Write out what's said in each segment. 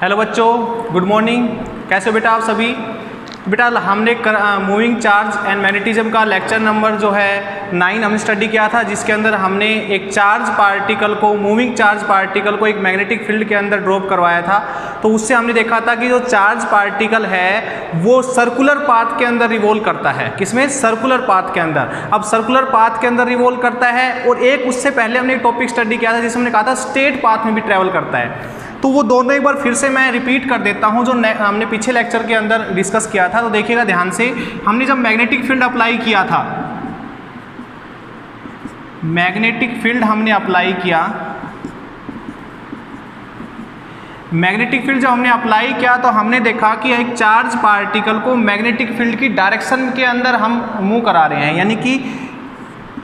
Hello बच्चों, good morning. कैसे हो बेटा आप सभी? बेटा हमने मूविंग चार्ज एंड मैग्नेटिज्म का लेक्चर नंबर जो है 9 हम स्टडी किया था, जिसके अंदर हमने एक चार्ज पार्टिकल को, मूविंग चार्ज पार्टिकल को एक मैग्नेटिक फील्ड के अंदर ड्रॉप करवाया था। तो उससे हमने देखा था कि जो चार्ज पार्टिकल है वो सर्कुलर पाथ के अंदर रिवॉल्व करता है। किसमें? सर्कुलर पाथ के अंदर। अब सर्कुलर पाथ के अंदर रिवॉल्व करता है, और एक उससे पहले हमने एक टॉपिक स्टडी किया था जिसमें हमने कहा था स्ट्रेट पाथ में भी ट्रेवल करता है। तो वो दोनों एक बार फिर से मैं रिपीट कर देता हूँ जो हमने पीछे लेक्चर के अंदर डिस्कस किया था। तो देखिएगा ध्यान से, हमने जब मैग्नेटिक फील्ड अप्लाई किया था, मैग्नेटिक फील्ड हमने अप्लाई किया, मैग्नेटिक फील्ड जब हमने अप्लाई किया तो हमने देखा कि एक चार्ज पार्टिकल को मैग्नेटिक फील्ड की डायरेक्शन के अंदर हम मूव करा रहे हैं। यानी कि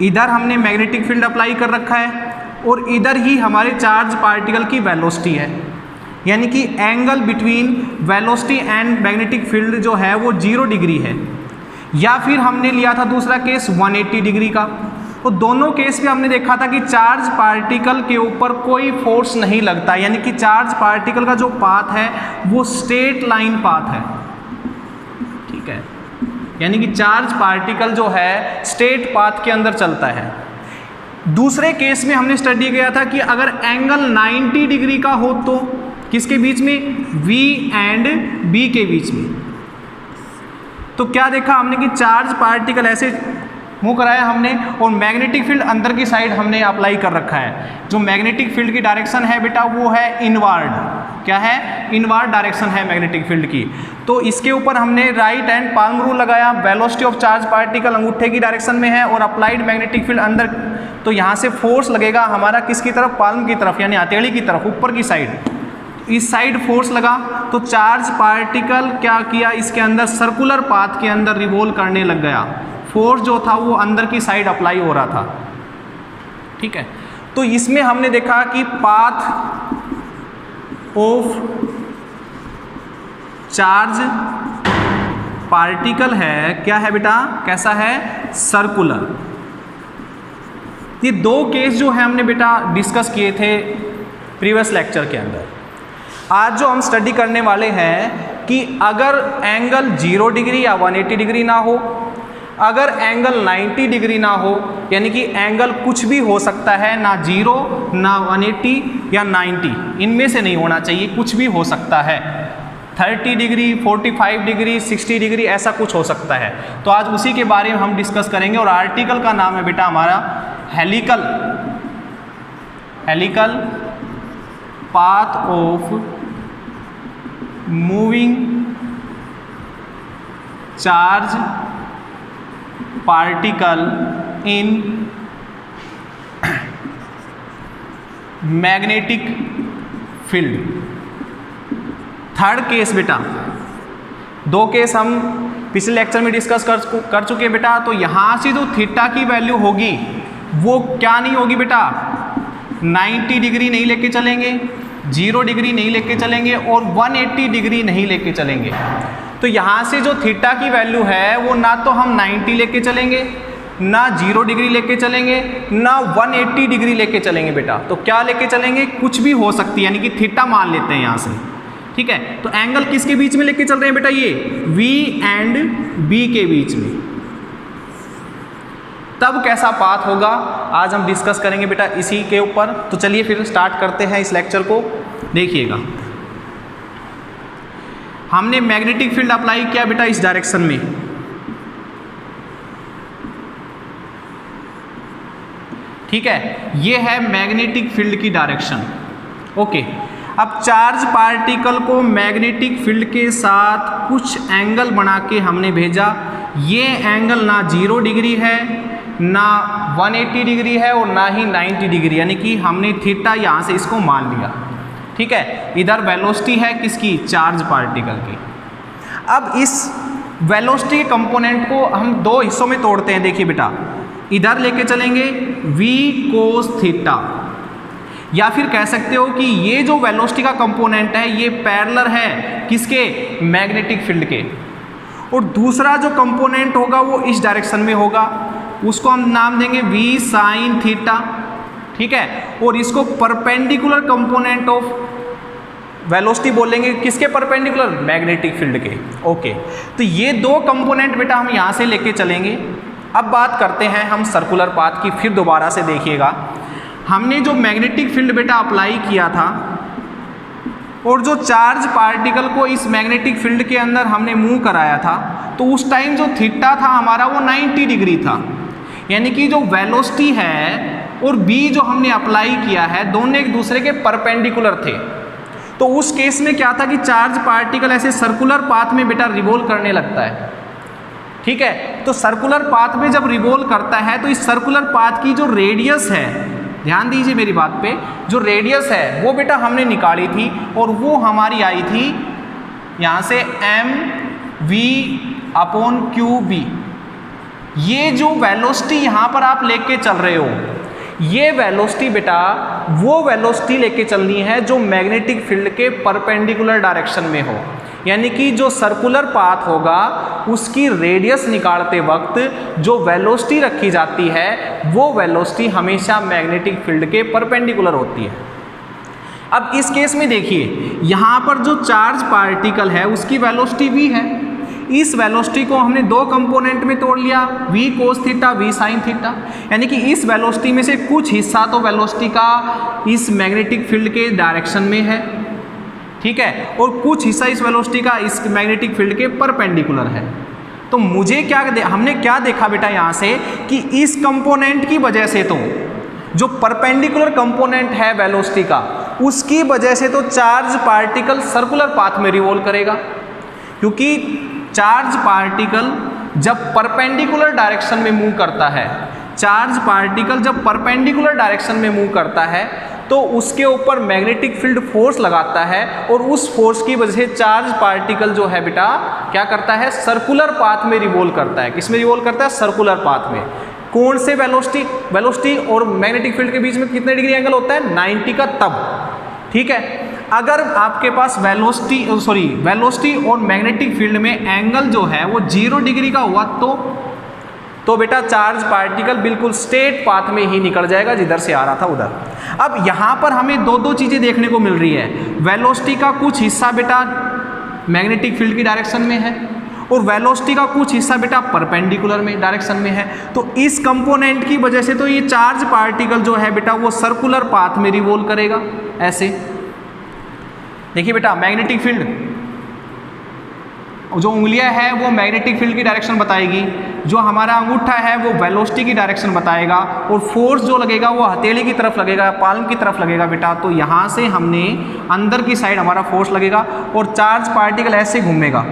इधर हमने मैग्नेटिक फील्ड अप्लाई कर रखा है और इधर ही हमारे चार्ज पार्टिकल की वेलोसिटी है। यानी कि angle between velocity and magnetic field जो है वो 0 डिग्री है। या फिर हमने लिया था दूसरा केस 180 डिग्री का। तो दोनों केस में हमने देखा था कि चार्ज पार्टिकल के ऊपर कोई फोर्स नहीं लगता, यानी कि चार्ज पार्टिकल का जो पाथ है वो स्ट्रेट लाइन पाथ है। ठीक है, यानी कि चार्ज पार्टिकल जो है स्ट्रेट पाथ के अंदर चलता है। दूसरे केस में हमने स्टडी किया था कि अगर एंगल 90 डिग्री का हो तो किसके बीच में? V एंड B के बीच में। तो क्या देखा हमने कि चार्ज पार्टिकल ऐसे मूव कराया हमने, और मैग्नेटिक फील्ड अंदर की साइड हमने अप्लाई कर रखा है। जो मैग्नेटिक फील्ड की डायरेक्शन है बेटा वो है इनवर्ड। क्या है? इनवर्ड डायरेक्शन है मैग्नेटिक फील्ड की। तो इसके ऊपर हमने राइट एंड पाल्म रूल लगाया। वेलोसिटी ऑफ चार्ज पार्टिकल अंगूठे की डायरेक्शन में है और अप्लाइड मैग्नेटिक फील्ड अंदर। तो यहाँ से फोर्स लगेगा हमारा किसकी तरफ? पाल्म की तरफ, यानी हथेली की तरफ, ऊपर की साइड। इस साइड फोर्स लगा तो चार्ज पार्टिकल क्या किया? इसके अंदर सर्कुलर पाथ के अंदर रिवॉल्व करने लग गया। फोर्स जो था वो अंदर की साइड अप्लाई हो रहा था। ठीक है, तो इसमें हमने देखा कि पाथ ऑफ चार्ज पार्टिकल है, क्या है बेटा? कैसा है? सर्कुलर। ये दो केस जो है हमने बेटा डिस्कस किए थे प्रीवियस लेक्चर के अंदर। आज जो हम स्टडी करने वाले हैं कि अगर एंगल 0 डिग्री या 180 डिग्री ना हो, अगर एंगल 90 डिग्री ना हो, यानी कि एंगल कुछ भी हो सकता है, ना 0 ना 180 या 90, इनमें से नहीं होना चाहिए, कुछ भी हो सकता है। 30 डिग्री, 45 डिग्री, 60 डिग्री, ऐसा कुछ हो सकता है। तो आज उसी के बारे में हम डिस्कस करेंगे। और आर्टिकल का नाम है बेटा हमारा helical, helical path of moving charge particle in magnetic field. Third case बेटा, दो केस हम पिछले लेक्चर में डिस्कस कर चुके हैं बेटा। तो यहां से जो थीटा की वैल्यू होगी वो क्या नहीं होगी बेटा? 90 डिग्री नहीं लेके चलेंगे, 0 डिग्री नहीं लेके चलेंगे और 180 डिग्री नहीं लेके चलेंगे। तो यहाँ से जो थीटा की वैल्यू है वो ना तो हम 90 लेके चलेंगे, ना 0 डिग्री लेके चलेंगे, ना 180 डिग्री लेके चलेंगे बेटा। तो क्या लेके चलेंगे? कुछ भी हो सकती है, यानी कि थीटा मान लेते हैं यहाँ से। ठीक है, तो एंगल किसके बीच में लेके चल रहे हैं बेटा? ये V एंड B के बीच में। तब कैसा पाथ होगा आज हम डिस्कस करेंगे बेटा इसी के ऊपर। तो चलिए फिर स्टार्ट करते हैं इस लेक्चर को। देखिएगा, हमने मैग्नेटिक फील्ड अप्लाई किया बेटा इस डायरेक्शन में। ठीक है, ये है मैग्नेटिक फील्ड की डायरेक्शन। ओके, अब चार्ज पार्टिकल को मैग्नेटिक फील्ड के साथ कुछ एंगल बना के हमने भेजा। ये एंगल ना 0 डिग्री है, ना 180 डिग्री है और ना ही 90 डिग्री, यानी कि हमने थीटा यहाँ से इसको मान लिया। ठीक है, इधर वेलोसिटी है किसकी? चार्ज पार्टिकल की। अब इस वेलोसिटी के कंपोनेंट को हम दो हिस्सों में तोड़ते हैं। देखिए बेटा, इधर लेके चलेंगे v cos थीटा, या फिर कह सकते हो कि ये जो वेलोसिटी का कंपोनेंट है ये पैरेलल है किसके? मैग्नेटिक फील्ड के। और दूसरा जो कंपोनेंट होगा वो इस डायरेक्शन में होगा, उसको हम नाम देंगे v sin थीटा। ठीक है, और इसको परपेंडिकुलर कंपोनेंट ऑफ वेलोसिटी बोलेंगे किसके परपेंडिकुलर, मैग्नेटिक फील्ड के। ओके, तो ये दो कंपोनेंट बेटा हम यहाँ से लेके चलेंगे। अब बात करते हैं हम सर्कुलर पाथ की, फिर दोबारा से देखिएगा। हमने जो मैग्नेटिक फील्ड बेटा अप्लाई किया था और जो चार्ज पार्टिकल को इस मैग्नेटिक फील्ड के अंदर हमने मूव कराया था, तो उस टाइम जो थीटा था हमारा वो 90 डिग्री था। यानी कि जो वेलोसिटी है और बी जो हमने अप्लाई किया है दोनों एक दूसरे के परपेंडिकुलर थे। तो उस केस में क्या था कि चार्ज पार्टिकल ऐसे सर्कुलर पाथ में बेटा रिवॉल्व करने लगता है। ठीक है, तो सर्कुलर पाथ में जब रिवॉल्व करता है तो इस सर्कुलर पाथ की जो रेडियस है, ध्यान दीजिए मेरी बात पे, जो रेडियस है वो बेटा हमने निकाली थी और वो हमारी आई थी यहाँ से mv/qb। ये जो वेलोसिटी यहाँ पर आप लेके चल रहे हो, ये वेलोसिटी बेटा वो वेलोसिटी लेके चलनी है जो मैग्नेटिक फील्ड के परपेंडिकुलर डायरेक्शन में हो। यानी कि जो सर्कुलर पाथ होगा उसकी रेडियस निकालते वक्त जो वेलोसिटी रखी जाती है वो वेलोसिटी हमेशा मैग्नेटिक फील्ड के परपेंडिकुलर होती है। अब इस केस में देखिए, यहाँ पर जो चार्ज पार्टिकल है उसकी वेलोसिटी v है। इस वेलोसिटी को हमने दो कंपोनेंट में तोड़ लिया, v cos theta, v sin theta. यानी कि इस वेलोसिटी में से कुछ हिस्सा तो वेलोसिटी का इस मैग्नेटिक फील्ड के डायरेक्शन में है, ठीक है, और कुछ हिस्सा इस वेलोसिटी का इस मैग्नेटिक फील्ड के परपेंडिकुलर है। तो मुझे हमने क्या देखा बेटा यहाँ से कि इस कंपोनेंट की वजह से तो जो परपेंडिकुलर कंपोनेंट है वेलोसिटी का उसकी वजह से तो चार्ज पार्टिकल सर्कुलर पाथ में रिवॉल्व करेगा, क्योंकि चार्ज पार्टिकल जब परपेंडिकुलर डायरेक्शन में मूव करता है, चार्ज पार्टिकल जब परपेंडिकुलर डायरेक्शन में मूव करता है तो उसके ऊपर मैग्नेटिक फील्ड फोर्स लगाता है और उस फोर्स की वजह से चार्ज पार्टिकल जो है बेटा क्या करता है, सर्कुलर पाथ में रिवॉल्व करता है। किस में रिवॉल्व करता है, सर्कुलर पाथ में। कौन से वेलोसिटी और मैग्नेटिक फील्ड के बीच में कितने डिग्री एंगल होता है, 90 का तब। ठीक है, अगर आपके पास वेलोसिटी और मैग्नेटिक फील्ड में एंगल जो है वो 0 डिग्री का हुआ तो बेटा चार्ज पार्टिकल बिल्कुल स्ट्रेट पाथ में ही निकल जाएगा जिधर से आ रहा था उधर। अब यहाँ पर हमें दो चीज़ें देखने को मिल रही है, वेलोसिटी का कुछ हिस्सा बेटा मैग्नेटिक फील्ड की डायरेक्शन में है और वेलोसिटी का कुछ हिस्सा बेटा परपेंडिकुलर में डायरेक्शन में है। तो इस कंपोनेंट की वजह से तो ये चार्ज पार्टिकल जो है बेटा वो सर्कुलर पाथ में रिवॉल्व करेगा। ऐसे देखिए बेटा, मैग्नेटिक फील्ड जो उंगलियां है वो मैग्नेटिक फील्ड की डायरेक्शन बताएगी, जो हमारा अंगूठा है वो वेलोसिटी की डायरेक्शन बताएगा और फोर्स जो लगेगा वो हथेली की तरफ लगेगा, पाल्म की तरफ लगेगा बेटा। तो यहाँ से हमने अंदर की साइड हमारा फोर्स लगेगा और चार्ज पार्टिकल ऐसे घूमेगा।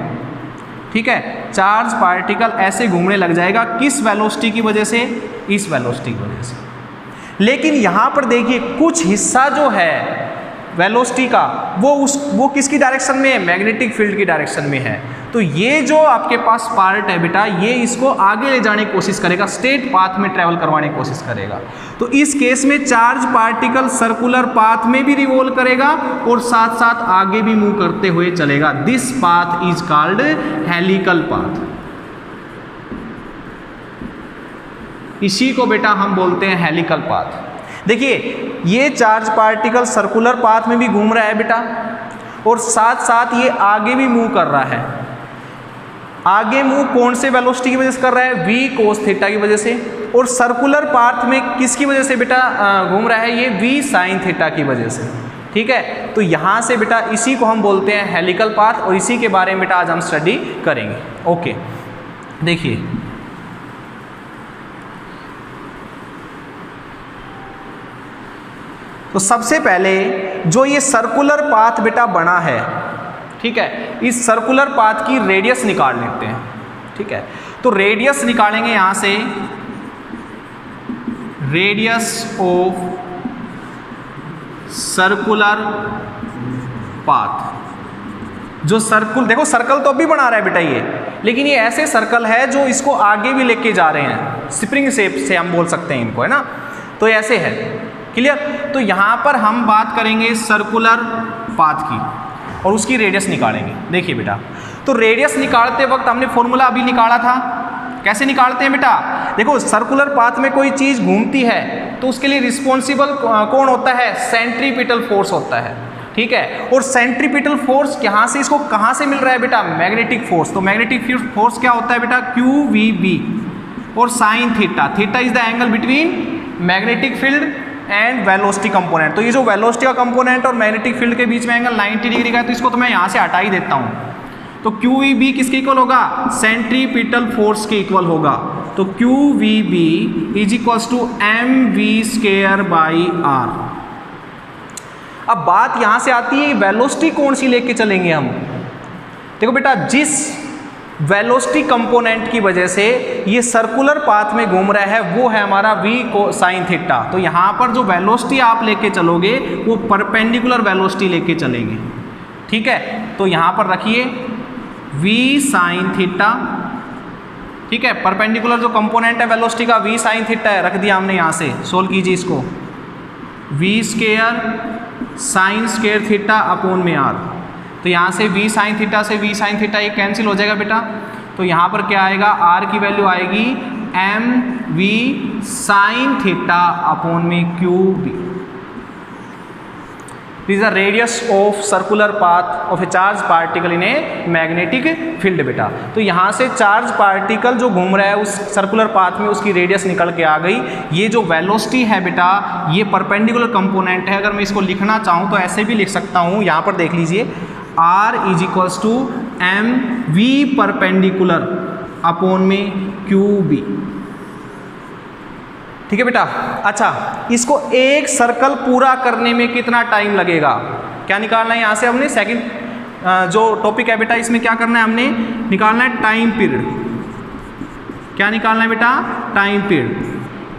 ठीक है, चार्ज पार्टिकल ऐसे घूमने लग जाएगा, किस वेलोसिटी की वजह से, इस वेलोसिटी की वजह से। लेकिन यहाँ पर देखिए कुछ हिस्सा जो है वेलोसिटी का वो किसकी डायरेक्शन में है, मैग्नेटिक फील्ड की डायरेक्शन में है। तो ये जो आपके पास पार्ट है बेटा ये इसको आगे ले जाने की कोशिश करेगा, स्ट्रेट पाथ में ट्रेवल करवाने की कोशिश करेगा। तो इस केस में चार्ज पार्टिकल सर्कुलर पाथ में भी रिवॉल्व करेगा और साथ साथ आगे भी मूव करते हुए चलेगा। This path is called helical path. इसी को बेटा हम बोलते हैं हेलिकल पाथ। देखिए ये चार्ज पार्टिकल सर्कुलर पाथ में भी घूम रहा है बेटा और साथ साथ ये आगे भी मूव कर रहा है। आगे मूव कौन से वेलोसिटी की वजह से कर रहा है, v cos थीटा की वजह से, और सर्कुलर पाथ में किसकी वजह से बेटा घूम रहा है, ये v sin थीटा की वजह से। ठीक है, तो यहाँ से बेटा इसी को हम बोलते हैं हेलिकल पाथ और इसी के बारे में बेटा आज हम स्टडी करेंगे। ओके, देखिए तो सबसे पहले जो ये सर्कुलर पाथ बेटा बना है, ठीक है, इस सर्कुलर पाथ की रेडियस निकाल लेते हैं। ठीक है, तो रेडियस निकालेंगे यहाँ से, रेडियस ऑफ सर्कुलर पाथ। जो देखो सर्कल तो अभी बना रहा है बेटा ये, लेकिन ये ऐसे सर्कल है जो इसको आगे भी लेके जा रहे हैं, स्प्रिंग शेप से हम बोल सकते हैं इनको, है ना। तो ऐसे है, क्लियर। तो यहाँ पर हम बात करेंगे सर्कुलर पाथ की और उसकी रेडियस निकालेंगे। देखिए बेटा, तो रेडियस निकालते वक्त हमने फॉर्मूला अभी निकाला था, कैसे निकालते हैं बेटा, देखो सर्कुलर पाथ में कोई चीज़ घूमती है तो उसके लिए रिस्पॉन्सिबल कौन होता है, सेंट्रीपिटल फोर्स होता है। ठीक है। और सेंट्रीपिटल फोर्स यहाँ से इसको कहाँ से मिल रहा है बेटा, मैग्नेटिक फोर्स। तो मैग्नेटिक फोर्स क्या होता है बेटा, QVB और sine theta, theta is the angle between magnetic field and velocity component. तो ये जो वेलोसिटी का कंपोनेंट और मैग्नेटिक फील्ड के बीच में एंगल 90 डिग्री का है, तो इसको तो मैं यहाँ से हटा ही देता हूँ। तो QVB किसके इक्वल होगा, सेंट्रीपिटल फोर्स के इक्वल होगा। तो QVB is equals to mv²/r। अब बात यहां से आती है, वेलोसिटी कौन सी लेके चलेंगे हम। देखो बेटा, जिस वेलोसिटी कंपोनेंट की वजह से ये सर्कुलर पाथ में घूम रहा है वो है हमारा v साइन थीटा। तो यहां पर जो वेलोसिटी आप लेके चलोगे वो परपेंडिकुलर वेलोसिटी लेके चलेंगे, ठीक है। तो यहां पर रखिए v साइन थीटा, ठीक है। परपेंडिकुलर जो कंपोनेंट है वेलोसिटी का v साइन थीटा है, रख दिया हमने। यहां से सोल्व कीजिए इसको, v² sine square theta upon में r। तो यहाँ से v साइन थीटा से v साइन थीटा ये कैंसिल हो जाएगा बेटा। तो यहाँ पर क्या आएगा, r की वैल्यू आएगी mv साइन थीटा अपॉन में qb। This is the radius of circular path of A charge particle in a magnetic field बेटा। तो यहाँ से चार्ज पार्टिकल जो घूम रहा है उस सर्कुलर पाथ में, उसकी रेडियस निकल के आ गई। ये जो वेलोसिटी है बेटा, ये परपेंडिकुलर कंपोनेंट है। अगर मैं इसको लिखना चाहूँ तो ऐसे भी लिख सकता हूँ, यहाँ पर देख लीजिए, r is equals to mv perpendicular upon में qb, ठीक है बेटा। अच्छा, इसको एक सर्कल पूरा करने में कितना टाइम लगेगा, क्या निकालना है यहाँ से हमने। सेकंड जो टॉपिक है बेटा, इसमें क्या करना है, हमने निकालना है टाइम पीरियड। क्या निकालना है बेटा, टाइम पीरियड।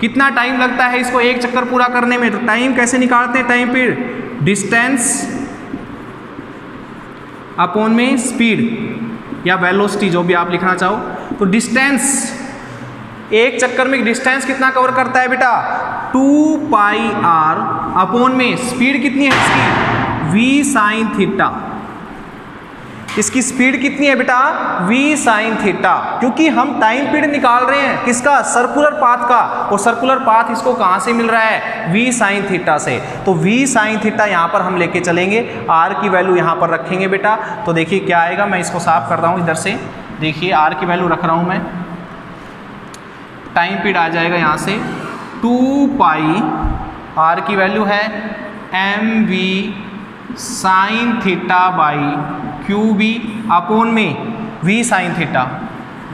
कितना टाइम लगता है इसको एक चक्कर पूरा करने में। तो टाइम कैसे निकालते हैं, टाइम पीरियड डिस्टेंस अपॉन में स्पीड या वेलोसिटी, जो भी आप लिखना चाहो। तो डिस्टेंस, एक चक्कर में डिस्टेंस कितना कवर करता है बेटा, 2πr अपॉन में स्पीड कितनी है इसकी, v साइन थीटा। इसकी स्पीड कितनी है बेटा, v साइन थीटा, क्योंकि हम टाइम पीरियड निकाल रहे हैं किसका, सर्कुलर पाथ का। और सर्कुलर पाथ इसको कहाँ से मिल रहा है, v साइन थीटा से। तो v साइन थीटा यहाँ पर हम लेके चलेंगे, r की वैल्यू यहाँ पर रखेंगे बेटा। तो देखिए क्या आएगा, मैं इसको साफ कर रहा हूँ इधर से, देखिए r की वैल्यू रख रहा हूँ मैं। टाइम पीरियड आ जाएगा यहाँ से 2π, r की वैल्यू है mv sign theta by qb upon में v sine theta,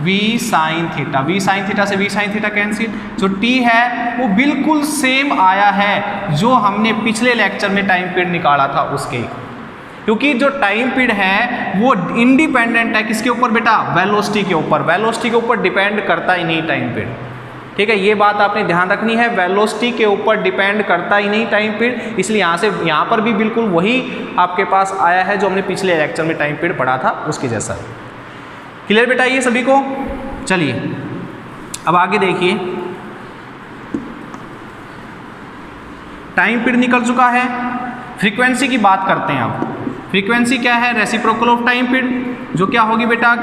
v sine theta, v sine theta से v साइन थीटा कैंसिल। जो t है वो बिल्कुल सेम आया है जो हमने पिछले लेक्चर में टाइम पीरियड निकाला था उसके, क्योंकि जो टाइम पीरियड है वो इंडिपेंडेंट है किसके ऊपर बेटा, वेलोसिटी के ऊपर। वेलोसिटी के ऊपर डिपेंड करता ही नहीं टाइम पीरियड, ठीक है। ये बात आपने ध्यान रखनी है, वेलोसिटी के ऊपर डिपेंड करता ही नहीं टाइम पीरियड। इसलिए यहाँ पर भी बिल्कुल वही आपके पास आया है जो हमने पिछले लेक्चर में टाइम पीरियड पढ़ा था उसके जैसा। क्लियर बेटा ये सभी को। चलिए अब आगे देखिए, टाइम पीरियड निकल चुका है, फ्रीक्वेंसी की बात करते हैं अब। फ्रीक्वेंसी क्या है, रेसिप्रोकल ऑफ टाइम पीरियड, जो क्या होगी बेटा,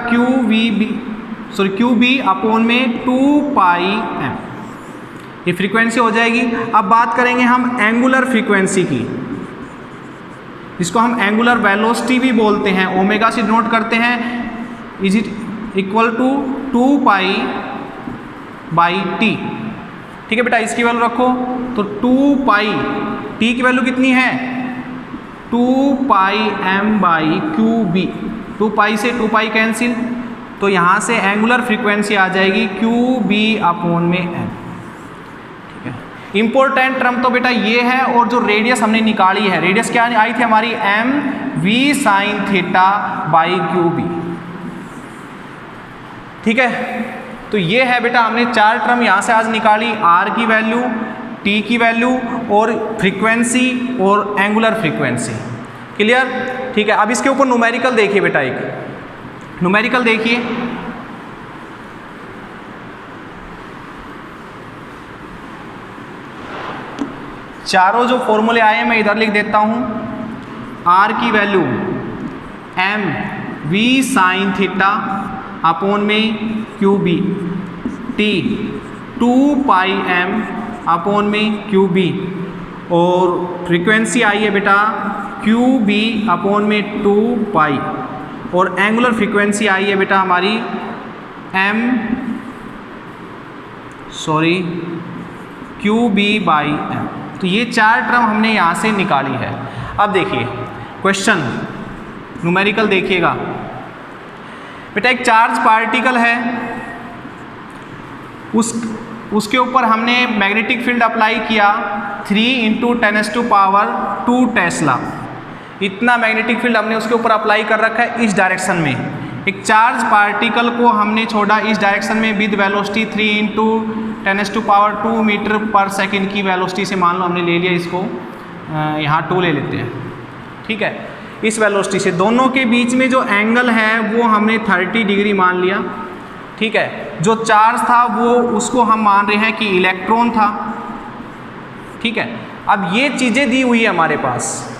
QB अपॉन में 2πm, ये फ्रीक्वेंसी हो जाएगी। अब बात करेंगे हम एंगुलर फ्रीक्वेंसी की, जिसको हम एंगुलर वेलोसिटी भी बोलते हैं, ओमेगा से डिनोट करते हैं। Is it equal to 2π/t, ठीक है बेटा। इसकी वैल्यू रखो, तो 2π, t की वैल्यू कितनी है, 2πm/qb। 2π से 2π कैंसिल, तो यहाँ से एंगुलर फ्रीक्वेंसी आ जाएगी QB अपॉन में m, ठीक है। इंपॉर्टेंट टर्म तो बेटा ये है, और जो रेडियस हमने निकाली है, रेडियस क्या आई थी हमारी, mv sign theta by QB, ठीक है। तो ये है बेटा, हमने चार टर्म यहाँ से आज निकाली, r की वैल्यू, t की वैल्यू और फ्रीक्वेंसी और एंगुलर फ्रीक्वेंसी। क्लियर, ठीक है। अब इसके ऊपर न्यूमेरिकल देखिए बेटा, एक न्यूमेरिकल देखिए, चारों जो फॉर्मूले आए हैं मैं इधर लिख देता हूं। r की value mv sine theta upon में qb, t 2πm अपॉन में qb, और फ्रीक्वेंसी आई है बेटा क्यू बी अपॉन में 2 पाई, और एंगुलर फ्रीक्वेंसी आई है बेटा हमारी क्यू बी बाई एम। तो ये 4 टर्म हमने यहाँ से निकाली है। अब देखिए क्वेश्चन न्यूमेरिकल देखिएगा बेटा, एक चार्ज पार्टिकल है, उसके ऊपर हमने मैग्नेटिक फील्ड अप्लाई किया 3 × 10⁻² टेस्ला, इतना मैग्नेटिक फील्ड हमने उसके ऊपर अप्लाई कर रखा है इस डायरेक्शन में। एक चार्ज पार्टिकल को हमने छोड़ा इस डायरेक्शन में विद वेलोसिटी 3 × 10⁻² मीटर पर सेकेंड की वेलोसिटी से, मान लो हमने ले लिया इसको, यहाँ 2 ले लेते हैं, ठीक है, इस वेलोसिटी से। दोनों के बीच में जो एंगल है वो हमने 30 डिग्री मान लिया, ठीक है। जो चार्ज था वो उसको हम मान रहे हैं कि इलेक्ट्रॉन था, ठीक है। अब ये चीज़ें दी हुई है हमारे पास,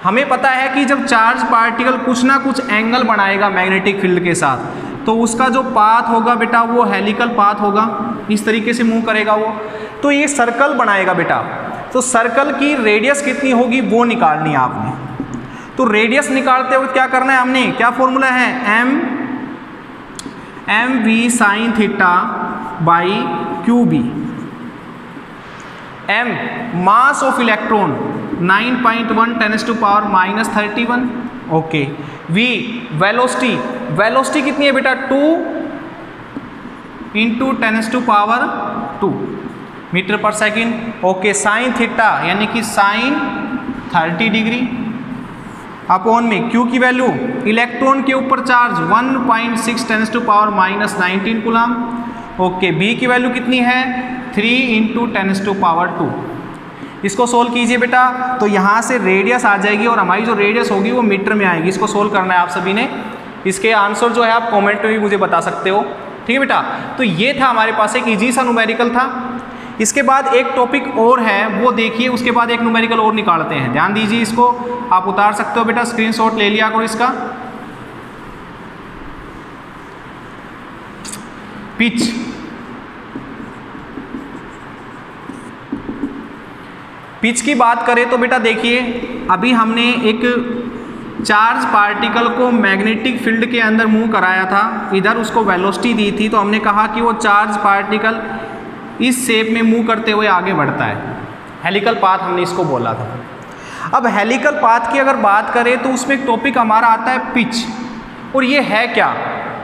हमें पता है कि जब चार्ज पार्टिकल कुछ ना कुछ एंगल बनाएगा मैग्नेटिक फील्ड के साथ, तो उसका जो पाथ होगा बेटा वो हेलिकल पाथ होगा, इस तरीके से मूव करेगा वो, तो ये सर्कल बनाएगा बेटा। तो सर्कल की रेडियस कितनी होगी वो निकालनी है आपने। तो रेडियस निकालते वक्त क्या करना है हमने, क्या फॉर्मूला है, M V sine theta by Q B. M mass of electron 9.1 10⁻−31, okay. V velocity कितनी है बेटा, 2 × 10⁻² मीटर पर सेकेंड, ओके। साइन थीटा यानी कि साइन 30 डिग्री अपॉन में क्यू की वैल्यू, इलेक्ट्रॉन के ऊपर चार्ज 1.6 10⁻−19 कूलम, ओके। बी की वैल्यू कितनी है, 3 × 10⁻²। इसको सोल्व कीजिए बेटा, तो यहाँ से रेडियस आ जाएगी और हमारी जो रेडियस होगी वो मीटर में आएगी। इसको सोल्व करना है आप सभी ने। इसके आंसर जो है आप कमेंट में भी मुझे बता सकते हो, ठीक है बेटा। तो ये था हमारे पास एक इजी सा न्यूमेरिकल था। इसके बाद एक टॉपिक और है, वो देखिए, उसके बाद एक न्यूमेरिकल और निकालते हैं। ध्यान दीजिए, इसको आप उतार सकते हो बेटा, स्क्रीनशॉट ले लिया करो इसका। पिच की बात करें तो बेटा देखिए, अभी हमने एक चार्ज पार्टिकल को मैग्नेटिक फील्ड के अंदर मूव कराया था, इधर उसको वेलोसिटी दी थी, तो हमने कहा कि वो चार्ज पार्टिकल इस शेप में मूव करते हुए आगे बढ़ता है, हेलिकल पाथ हमने इसको बोला था। अब हेलिकल पाथ की अगर बात करें तो उसमें एक टॉपिक हमारा आता है पिच, और ये है क्या,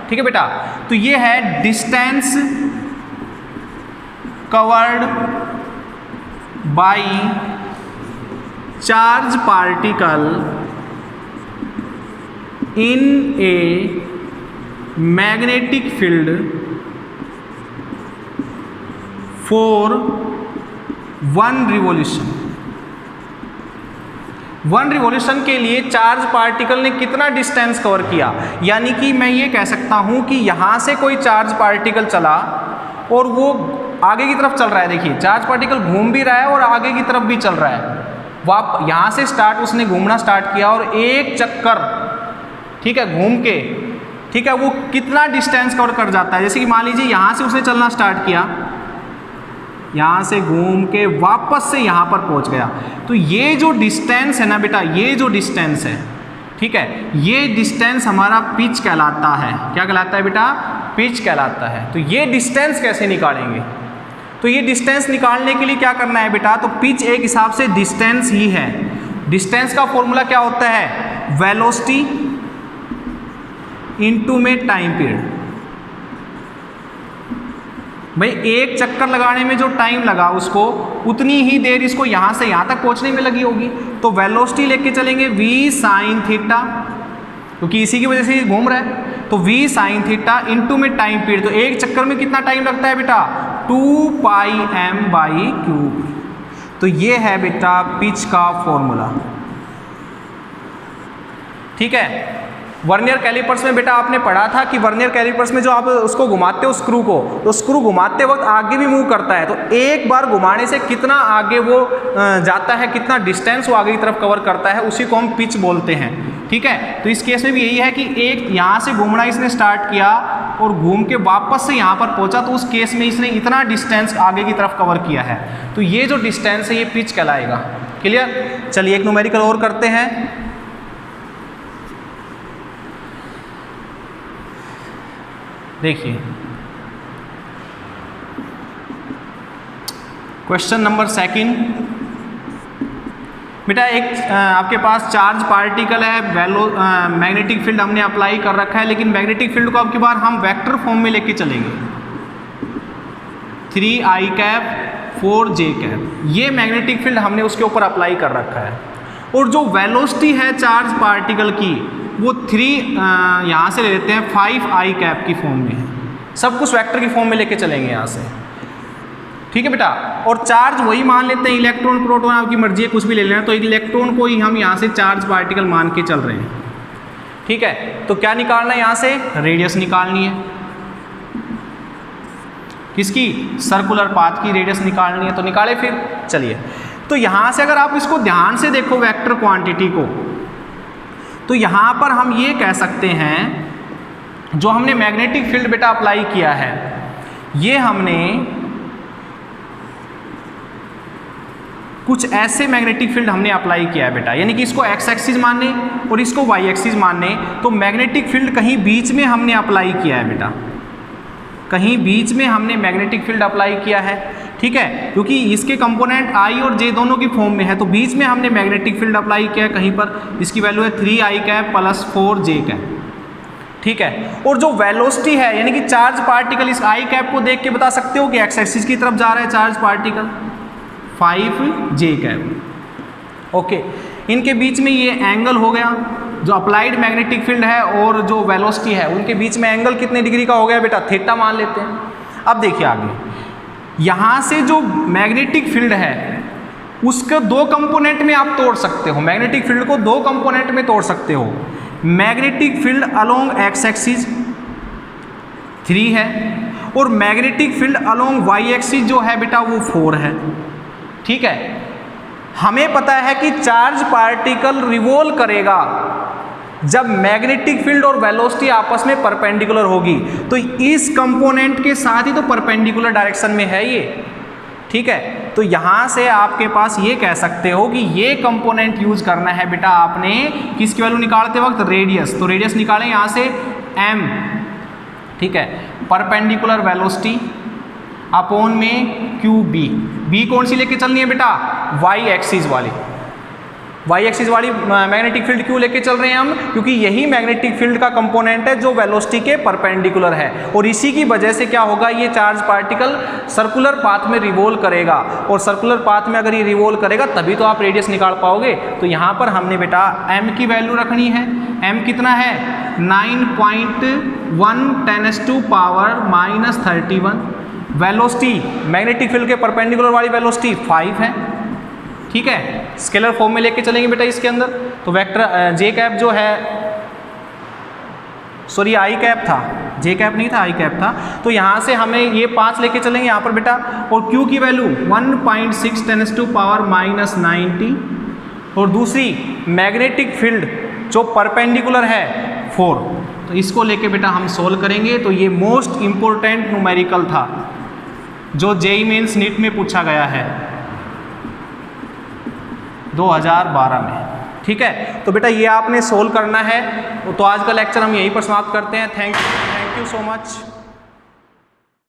ठीक है बेटा। तो ये है distance covered by charge particle in a magnetic field for 1 revolution. 1 revolution के लिए चार्ज पार्टिकल ने कितना डिस्टेंस कवर किया, यानी कि मैं ये कह सकता हूं कि यहां से कोई चार्ज पार्टिकल चला और वो आगे की तरफ चल रहा है। देखिए, चार्ज पार्टिकल घूम भी रहा है और आगे की तरफ भी चल रहा है। यहाँ से स्टार्ट उसने घूमना स्टार्ट किया और एक चक्कर, ठीक है, घूम के, ठीक है, वो कितना डिस्टेंस कवर कर जाता है। जैसे कि मान लीजिए यहाँ से उसने चलना स्टार्ट किया, यहाँ से घूम के वापस से यहाँ पर पहुँच गया। तो ये जो डिस्टेंस है ना बेटा, ये जो डिस्टेंस है, ठीक है, ये डिस्टेंस हमारा पिच कहलाता है। क्या कहलाता है बेटा, पिच कहलाता है। तो ये डिस्टेंस कैसे निकालेंगे, तो ये डिस्टेंस निकालने के लिए क्या करना है बेटा, तो पिच एक हिसाब से डिस्टेंस ही है। डिस्टेंस का फॉर्मूला क्या होता है, वेलोसिटी इनटू में टाइम पीरियड। भाई एक चक्कर लगाने में जो टाइम लगा उसको, उतनी ही देर इसको यहाँ से यहाँ तक पहुँचने में लगी होगी। तो वेलोसिटी लेके चलेंगे v साइन थीटा, क्योंकि इसी की वजह से घूम रहा है। तो v साइन थीटा इनटू में टाइम पीरियड, तो एक चक्कर में कितना टाइम लगता है बेटा, 2πm/क्यूब। तो ये है बेटा पिच का फॉर्मूला, ठीक है। वर्नियर कैलिपर्स में बेटा आपने पढ़ा था कि वर्नियर कैलिपर्स में जो आप उसको घुमाते हो स्क्रू को, तो स्क्रू घुमाते वक्त आगे भी मूव करता है। तो एक बार घुमाने से कितना आगे वो जाता है, कितना डिस्टेंस वो आगे की तरफ कवर करता है, उसी को हम पिच बोलते हैं, ठीक है। तो इस केस में भी यही है कि एक यहाँ से घूमना इसने स्टार्ट किया और घूम के वापस से यहाँ पर पहुँचा, तो उस केस में इसने इतना डिस्टेंस आगे की तरफ कवर किया है, तो ये जो डिस्टेंस है ये पिच कहलाएगा। क्लियर? चलिए एक न्यूमेरिकल और करते हैं। देखिए क्वेश्चन नंबर सेकंड। बेटा एक आपके पास चार्ज पार्टिकल है, मैग्नेटिक फील्ड हमने अप्लाई कर रखा है, लेकिन मैग्नेटिक फील्ड को अब की बार हम वेक्टर फॉर्म में लेके चलेंगे। 3i कैप 4j कैप, ये मैग्नेटिक फील्ड हमने उसके ऊपर अप्लाई कर रखा है, और जो वेलोसिटी है चार्ज पार्टिकल की वो 3 यहाँ से ले लेते हैं 5i कैप की फॉर्म में है। सब कुछ वेक्टर की फॉर्म में लेके चलेंगे यहाँ से। ठीक है बेटा, और चार्ज वही मान लेते हैं, इलेक्ट्रॉन प्रोटॉन आपकी मर्जी है कुछ भी ले लेना, तो इलेक्ट्रॉन को ही हम यहाँ से चार्ज पार्टिकल मान के चल रहे हैं। ठीक है, तो क्या निकालना है यहाँ से? रेडियस निकालनी है। किसकी? सर्कुलर पाथ की रेडियस निकालनी है। तो निकाले फिर। चलिए, तो यहाँ से अगर आप इसको ध्यान से देखो वेक्टर क्वांटिटी को, तो यहाँ पर हम ये कह सकते हैं, जो हमने मैग्नेटिक फील्ड बेटा अप्लाई किया है, ये हमने कुछ ऐसे मैग्नेटिक फील्ड हमने अप्लाई किया है बेटा, यानी कि इसको एक्स एक्सिस माने और इसको वाई एक्सिस माने, तो मैग्नेटिक फील्ड कहीं बीच में हमने अप्लाई किया है बेटा, कहीं बीच में हमने मैग्नेटिक फील्ड अप्लाई किया है। ठीक है, क्योंकि इसके कंपोनेंट आई और जे दोनों की फॉर्म में है, तो बीच में हमने मैग्नेटिक फील्ड अप्लाई किया है कहीं पर। इसकी वैल्यू है 3i cap plus 4j cap. ठीक है, और जो वेलोसिटी है, यानी कि चार्ज पार्टिकल, इस आई कैप को देख के बता सकते हो कि एक्स एक्सिस की तरफ जा रहा है charge particle, 5j cap. Okay, इनके बीच में ये एंगल हो गया, जो अप्लाइड मैग्नेटिक फील्ड है और जो वेलोसिटी है उनके बीच में एंगल कितने डिग्री का हो गया बेटा? थीटा मान लेते हैं। अब देखिए आगे, यहाँ से जो मैग्नेटिक फील्ड है उसके दो कंपोनेंट में आप तोड़ सकते हो, मैग्नेटिक फील्ड को दो कंपोनेंट में तोड़ सकते हो। Magnetic field along X axis 3 है, और magnetic field along Y axis जो है बेटा वो 4 है। ठीक है, हमें पता है कि चार्ज पार्टिकल रिवॉल्व करेगा जब मैग्नेटिक फील्ड और वेलोसिटी आपस में परपेंडिकुलर होगी, तो इस कंपोनेंट के साथ ही तो परपेंडिकुलर डायरेक्शन में है ये। ठीक है, तो यहाँ से आपके पास ये कह सकते हो कि ये कंपोनेंट यूज करना है बेटा आपने किसकी वैल्यू निकालते वक्त? रेडियस। तो रेडियस निकालें यहाँ से m। ठीक है, परपेंडिकुलर वेलोसिटी अपॉन में QB। B कौन सी लेके चलनी है बेटा? वाई एक्सिस वाली। वाई एक्सिस वाली मैग्नेटिक फील्ड क्यों लेके चल रहे हैं हम? क्योंकि यही मैग्नेटिक फील्ड का कंपोनेंट है जो वेलोसिटी के परपेंडिकुलर है, और इसी की वजह से क्या होगा, ये चार्ज पार्टिकल सर्कुलर पाथ में रिवॉल्व करेगा, और सर्कुलर पाथ में अगर ये रिवॉल्व करेगा तभी तो आप रेडियस निकाल पाओगे। तो यहाँ पर हमने बेटा m की वैल्यू रखनी है। m कितना है? 9.1 10⁻⁻31। वेलोसिटी मैग्नेटिक फील्ड के परपेंडिकुलर वाली वेलोसिटी 5 है। ठीक है, स्केलर फॉर्म में लेके चलेंगे बेटा इसके अंदर। तो वेक्टर जे कैप जो है, सॉरी आई कैप था, जे कैप नहीं था, आई कैप था। तो यहाँ से हमें ये 5 लेके चलेंगे यहाँ पर बेटा, और Q की वैल्यू 1.6 10⁻⁻90, और दूसरी मैग्नेटिक फील्ड जो परपेंडिकुलर है 4। तो इसको लेके बेटा हम सोल्व करेंगे। तो ये मोस्ट इम्पोर्टेंट न्यूमेरिकल था जो जेईई मेंस नीट में पूछा गया है 2012 में। ठीक है, तो बेटा ये आपने सोल्व करना है। तो आज का लेक्चर हम यहीं पर समाप्त करते हैं। Thank you so much.